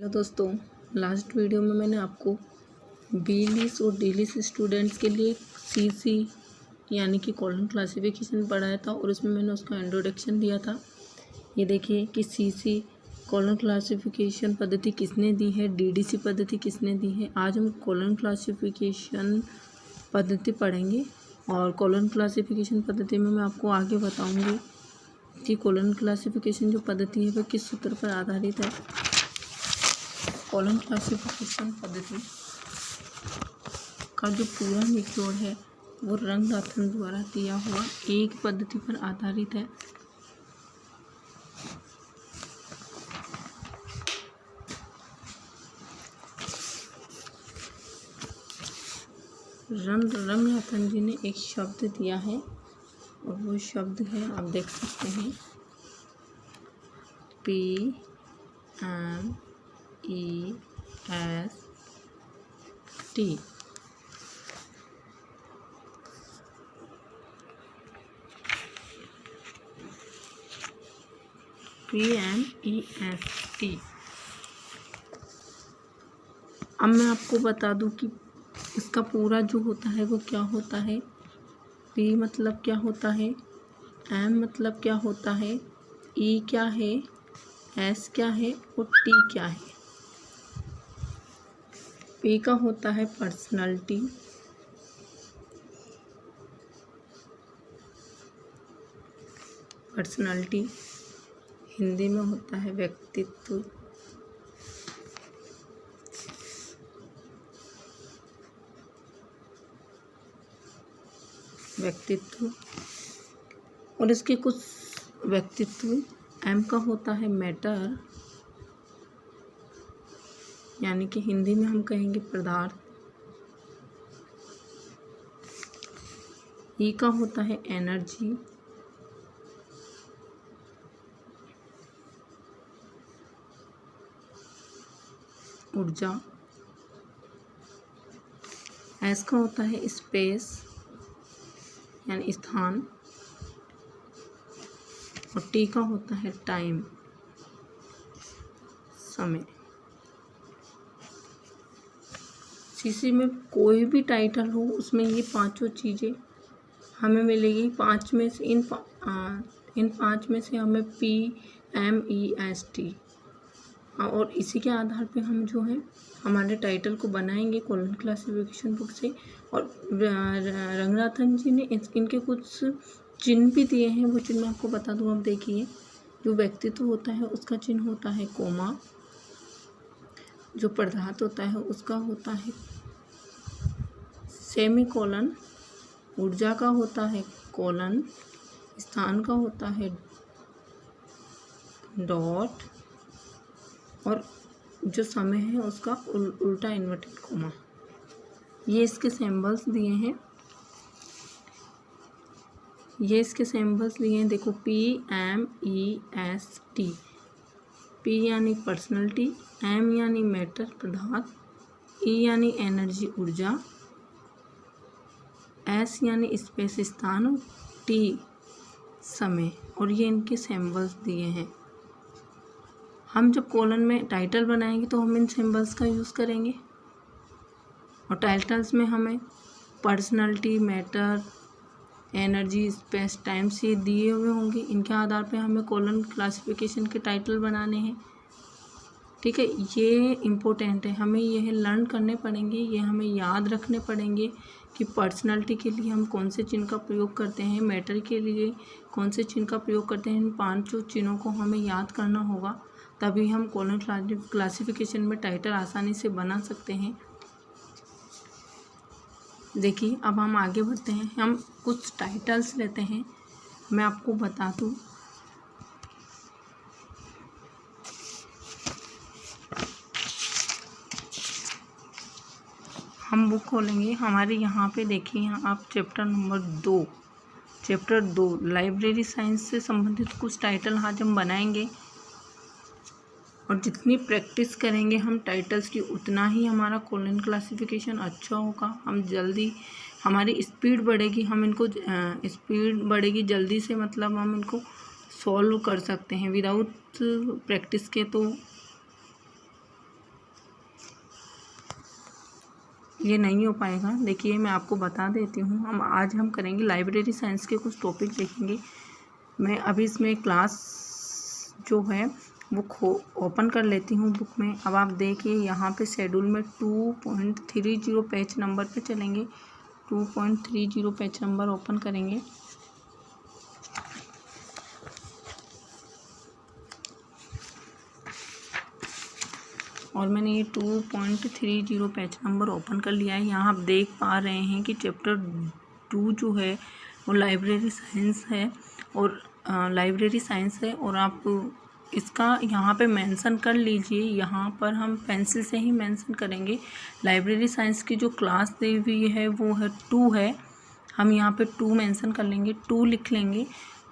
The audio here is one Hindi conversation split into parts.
हेलो दोस्तों, लास्ट वीडियो में मैंने आपको बी लिस्ट और डी लिस्ट स्टूडेंट्स के लिए सीसी यानी कि कॉलम क्लासिफिकेशन पढ़ाया था और उसमें मैंने उसका इंट्रोडक्शन दिया था। ये देखिए कि सीसी कॉलम क्लासिफिकेशन पद्धति किसने दी है, डीडीसी पद्धति किसने दी है। आज हम कॉलम क्लासिफिकेशन पद्धति पढ़ेंगे और कॉलम क्लासिफिकेशन पद्धति में मैं आपको आगे बताऊँगी कि कॉलम क्लासिफिकेशन जो पद्धति है वह किस सूत्र पर आधारित है। कॉलम क्लासिफिकेशन पद्धति का जो पूरा निचोड़ है वो रंगनाथन द्वारा दिया हुआ एक पद्धति पर आधारित है। रंगनाथन जी ने एक शब्द दिया है और वो शब्द है, आप देख सकते हैं, PMEST। PMEST। अब मैं आपको बता दूं कि इसका पूरा जो होता है वो क्या होता है। P मतलब क्या होता है, M मतलब क्या होता है, E क्या है, S क्या है और T क्या है। P का होता है पर्सनालिटी, हिंदी में होता है व्यक्तित्व। और इसके कुछ व्यक्तित्व। M का होता है मैटर, यानी कि हिंदी में हम कहेंगे पदार्थ। E का होता है एनर्जी, ऊर्जा। S का होता है स्पेस, यानी स्थान। और T का होता है टाइम, समय। सीसी में कोई भी टाइटल हो उसमें ये पांचों चीज़ें हमें मिलेगी। इन पांच में से हमें PMEST, और इसी के आधार पे हम जो है हमारे टाइटल को बनाएंगे कॉलम क्लासिफिकेशन बुक से। और रंगनाथन जी ने इनके कुछ चिन्ह भी दिए हैं, वो चिन्ह मैं आपको बता दूँ। अब देखिए, जो व्यक्तित्व होता है उसका चिन्ह होता है कोमा, जो पदार्थ होता है उसका होता है सेमीकोलन, ऊर्जा का होता है कोलन, स्थान का होता है डॉट, और जो समय है उसका उल्टा इन्वर्टेड कोमा। ये इसके सिंबल्स दिए हैं, देखो PMEST। P यानी पर्सनैलिटी, M यानी मैटर पदार्थ, E यानी एनर्जी ऊर्जा, S यानी स्पेस स्थान, और T समय। और ये इनके सिंबल्स दिए हैं। हम जब कॉलम में टाइटल बनाएंगे तो हम इन सिंबल्स का यूज़ करेंगे। और टाइटल्स में हमें personality, matter, energy, space, time से दिए हुए होंगे। इनके आधार पे हमें कॉलम क्लासिफिकेशन के टाइटल बनाने हैं। ठीक है, ये इम्पोर्टेंट है, हमें यह लर्न करने पड़ेंगे, ये हमें याद रखने पड़ेंगे कि पर्सनालिटी के लिए हम कौन से चिन्ह का प्रयोग करते हैं, मैटर के लिए कौन से चिन्ह का प्रयोग करते हैं। इन पांचों चिन्हों को हमें याद करना होगा, तभी हम कॉलम क्लासिफिकेशन में टाइटल आसानी से बना सकते हैं। देखिए, अब हम आगे बढ़ते हैं। हम कुछ टाइटल्स लेते हैं, मैं आपको बता दूँ। हम बुक खोलेंगे, हमारे यहाँ पे देखिए, यहाँ आप चैप्टर 2 लाइब्रेरी साइंस से संबंधित कुछ टाइटल आज हम बनाएंगे। और जितनी प्रैक्टिस करेंगे हम टाइटल्स की, उतना ही हमारा कॉलम क्लासिफिकेशन अच्छा होगा। हम जल्दी, हमारी स्पीड बढ़ेगी, जल्दी से, मतलब हम इनको सॉल्व कर सकते हैं। विदाउट प्रैक्टिस के तो ये नहीं हो पाएगा। देखिए मैं आपको बता देती हूँ, आज हम करेंगे लाइब्रेरी साइंस के कुछ टॉपिक देखेंगे। मैं अभी इसमें क्लास जो है वो ओपन कर लेती हूँ बुक में। अब आप देखिए यहाँ पे शेड्यूल में 2.30 पेज नंबर पे चलेंगे। 2.30 पेज नंबर ओपन करेंगे। और मैंने ये 2.30 पेज नंबर ओपन कर लिया है। यहाँ आप देख पा रहे हैं कि चैप्टर 2 जो है वो लाइब्रेरी साइंस है और आप इसका यहाँ पे मेंशन कर लीजिए। यहाँ पर हम पेंसिल से ही मेंशन करेंगे। लाइब्रेरी साइंस की जो क्लास दी हुई है वो है 2 है। हम यहाँ पे 2 मेंशन कर लेंगे, 2 लिख लेंगे।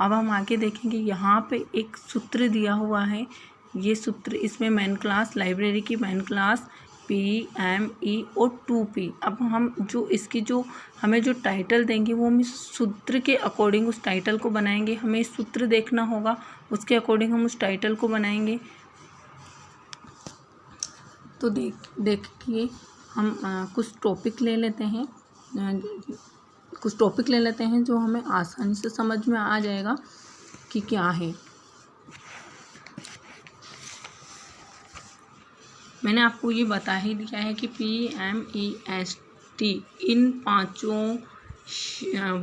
अब हम आगे देखेंगे, यहाँ पे एक सूत्र दिया हुआ है। ये सूत्र, इसमें मेन क्लास, लाइब्रेरी की मेन क्लास PME और 2P। अब हम जो इसकी जो हमें जो टाइटल देंगे वो हम इस सूत्र के अकॉर्डिंग उस टाइटल को बनाएंगे। हमें इस सूत्र देखना होगा, उसके अकॉर्डिंग हम उस टाइटल को बनाएंगे। तो देखिए हम कुछ टॉपिक ले लेते हैं जो हमें आसानी से समझ में आ जाएगा कि क्या है। मैंने आपको ये बता ही दिया है कि PMEST इन 5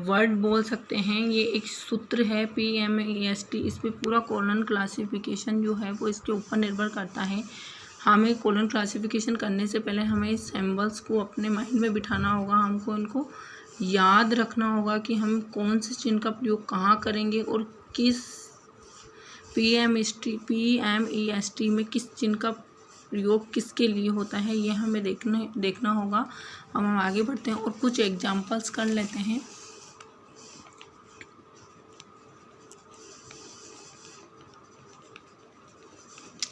वर्ड बोल सकते हैं। ये एक सूत्र है PMEST। इस पर पूरा कॉलन क्लासिफिकेशन जो है वो इसके ऊपर निर्भर करता है। हमें कॉलन क्लासिफिकेशन करने से पहले हमें इस सिंबल्स को अपने माइंड में बिठाना होगा। हमको इनको याद रखना होगा कि हम कौन से चिन्ह का प्रयोग कहाँ करेंगे और किस PMEST में किस चिन्ह का प्रयोग किसके लिए होता है, ये हमें देखना होगा। अब हम आगे बढ़ते हैं और कुछ एग्जाम्पल्स कर लेते हैं।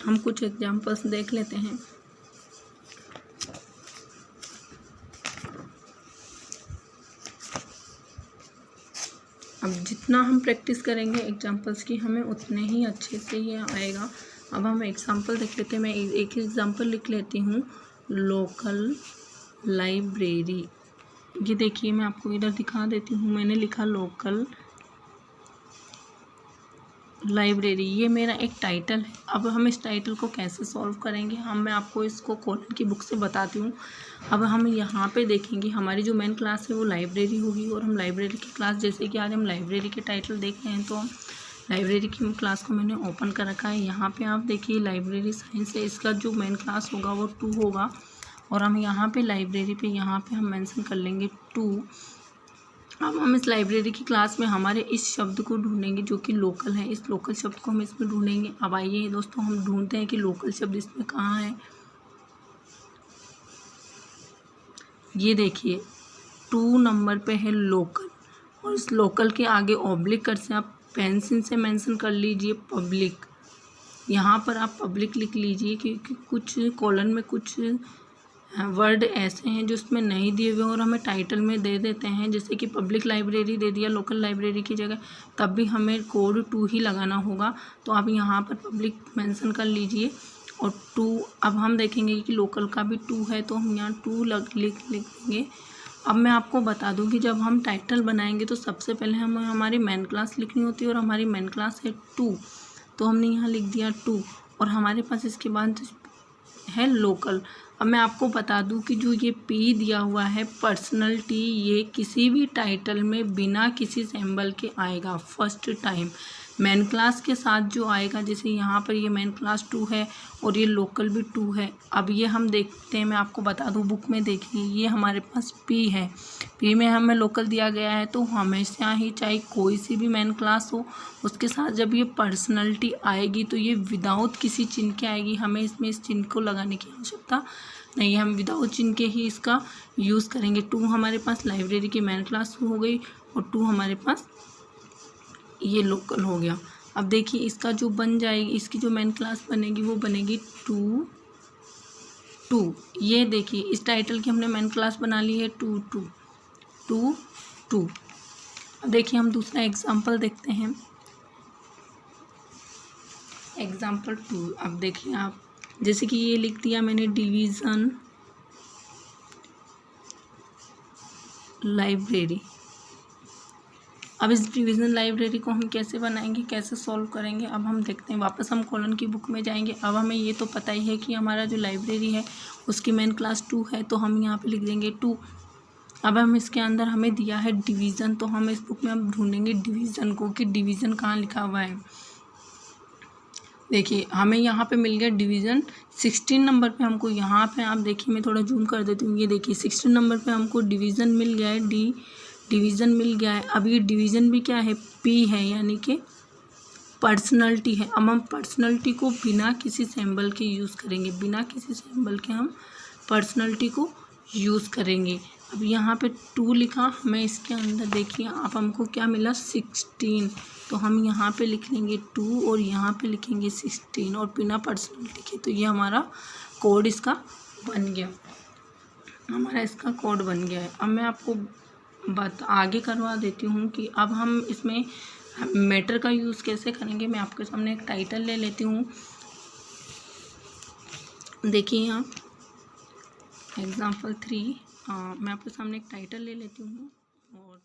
हम कुछ एग्जाम्पल्स देख लेते हैं। अब जितना हम प्रैक्टिस करेंगे एग्जाम्पल्स की, हमें उतने ही अच्छे से ये आएगा। अब हम एग्जाम्पल देख लेते हैं। मैं एक एग्जाम्पल लिख लेती हूँ, लोकल लाइब्रेरी। ये देखिए मैं आपको इधर दिखा देती हूँ। मैंने लिखा लोकल लाइब्रेरी, ये मेरा एक टाइटल है। अब हम इस टाइटल को कैसे सॉल्व करेंगे, मैं आपको इसको कॉलन की बुक से बताती हूँ। अब हम यहाँ पे देखेंगे, हमारी जो मेन क्लास है वो लाइब्रेरी होगी और हम लाइब्रेरी की क्लास, जैसे कि आज हम लाइब्रेरी के टाइटल देख रहे हैं, तो हम लाइब्रेरी की क्लास को मैंने ओपन कर रखा है। यहाँ पे आप देखिए लाइब्रेरी साइंस है, इसका जो मेन क्लास होगा वो 2 होगा। और हम यहाँ पे लाइब्रेरी पे यहाँ पे हम मेंशन कर लेंगे 2। अब हम इस लाइब्रेरी की क्लास में हमारे इस शब्द को ढूंढेंगे जो कि लोकल है। इस लोकल शब्द को हम इसमें ढूंढेंगे। अब आइए दोस्तों हम ढूंढते हैं कि लोकल शब्द इसमें कहाँ है। ये देखिए 2 नंबर पे है लोकल, और इस लोकल के आगे ऑब्लिक कर से आप पेंसिल से मेंशन कर लीजिए पब्लिक। यहाँ पर आप पब्लिक लिख लीजिए, क्योंकि कुछ कॉलन में कुछ वर्ड ऐसे हैं जो उसमें नहीं दिए हुए और हमें टाइटल में दे देते हैं। जैसे कि पब्लिक लाइब्रेरी दे दिया लोकल लाइब्रेरी की जगह, तब भी हमें कोड 2 ही लगाना होगा। तो आप यहाँ पर पब्लिक मेंशन कर लीजिए और 2। अब हम देखेंगे कि लोकल का भी 2 है, तो हम यहाँ 2 लिख देंगे। अब मैं आपको बता दूं कि जब हम टाइटल बनाएंगे तो सबसे पहले हमें हमारी मेन क्लास लिखनी होती है, और हमारी मेन क्लास है 2, तो हमने यहाँ लिख दिया 2। और हमारे पास इसके बाद है लोकल। अब मैं आपको बता दूं कि जो ये P दिया हुआ है पर्सनल T, ये किसी भी टाइटल में बिना किसी सिंबल के आएगा फर्स्ट टाइम। मेन क्लास के साथ जो आएगा, जैसे यहाँ पर ये मेन क्लास 2 है और ये लोकल भी 2 है। अब ये हम देखते हैं, मैं आपको बता दूं बुक में देखिए, ये हमारे पास P है। P में हमें लोकल दिया गया है, तो हमेशा ही चाहे कोई सी भी मेन क्लास हो, उसके साथ जब ये पर्सनैलिटी आएगी तो ये विदाउट किसी चिन्ह के आएगी। हमें इसमें इस चिन्ह को लगाने की आवश्यकता नहीं, हम विदाउट चिन्ह के ही इसका यूज़ करेंगे। 2 हमारे पास लाइब्रेरी की मेन क्लास हो गई और 2 हमारे पास ये लोकल हो गया। अब देखिए इसका जो बन जाएगी, इसकी जो मेन क्लास बनेगी वो बनेगी 2। ये देखिए इस टाइटल की हमने मेन क्लास बना ली है 2। अब देखिए हम दूसरा एग्जाम्पल देखते हैं, एग्जाम्पल 2। अब देखिए आप, जैसे कि ये लिख दिया मैंने डिवीज़न लाइब्रेरी। अब इस डिवीज़न लाइब्रेरी को हम कैसे बनाएंगे, कैसे सॉल्व करेंगे, अब हम देखते हैं। वापस हम कॉलन की बुक में जाएंगे। अब हमें ये तो पता ही है कि हमारा जो लाइब्रेरी है उसकी मेन क्लास 2 है, तो हम यहाँ पे लिख देंगे 2। अब हम इसके अंदर हमें दिया है डिवीज़न, तो हम इस बुक में हम ढूंढेंगे डिवीज़न को कि डिवीज़न कहाँ लिखा हुआ है। देखिए हमें यहाँ पे मिल गया डिवीज़न 16 नंबर पे हमको। यहाँ पे आप देखिए, मैं थोड़ा जूम कर देती हूँ। ये देखिए 16 नंबर पे हमको डिवीज़न मिल गया है, डिवीज़न मिल गया है। अब ये डिवीज़न भी क्या है, पी है, यानी कि पर्सनैलिटी है। अब हम पर्सनैलिटी को बिना किसी सिंबल के यूज़ करेंगे, बिना किसी सिंबल के हम पर्सनैलिटी को यूज़ करेंगे। अब यहाँ पे 2 लिखा, हमें इसके अंदर देखिए आप हमको क्या मिला 16, तो हम यहाँ पे लिख लेंगे 2 और यहाँ पे लिखेंगे 16 और बिना पर्सनैलिटी के। तो ये हमारा कोड इसका बन गया, हमारा इसका कोड बन गया है। अब मैं आपको आगे करवा देती हूँ कि अब हम इसमें मैटर का यूज़ कैसे करेंगे। मैं आपके सामने एक टाइटल ले लेती हूँ। देखिए यहाँ एग्जाम्पल 3, मैं आपके सामने एक टाइटल ले लेती हूँ और